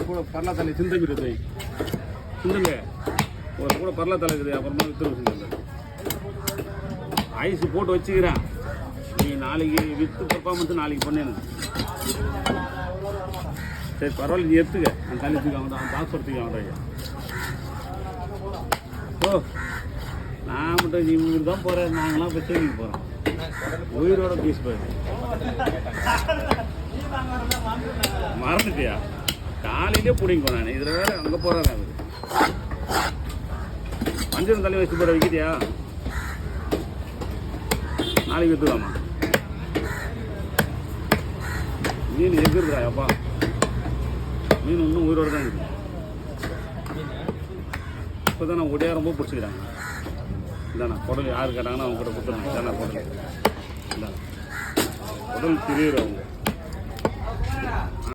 கூட பரலா தலை சிந்தமிருது சிந்துங்க ஒரு கூட பரலா தலை இருக்குது அப்புறமா வித்து ஐஸ் போட்டு வச்சுக்கிறேன் நீ நாளைக்கு வித்து பர்ஃபார்மன்ஸ் நாளைக்கு பண்ணேன்னு சரி பரவாயில்ல நீ எடுத்துக்க அந்த தண்ணி தூக்கி அவன் அந்த டாக்டர் அவன் ஐயா ஓ நான் மட்டும் நீ ஊர் தான் போகிறேன் நாங்களாம் இப்போ சேவிக்கு போகிறோம் உயிரோட பீஸ் போயிடு மறந்துட்டியா காலையிலே பிடிங்க போனானே இதில் வேறு அங்கே போகிறாரு அவர் மஞ்சள் தள்ளி வச்சு போட வைக்கிறியா நாளைக்கு விற்றுலாமா மீன் எதிர்றா அப்பா மீன் இன்னும் உயிரோடு தான் இருக்குது இப்போ தான் நான் ஒடியா ரொம்ப பிடிச்சிக்கிறாங்க இல்லைண்ணா குடல் யார் கேட்டாங்கன்னா அவங்க கூட கொடுத்துருங்க இல்லைண்ணா குடல் இல்லை குடல் தெரியுற அவங்க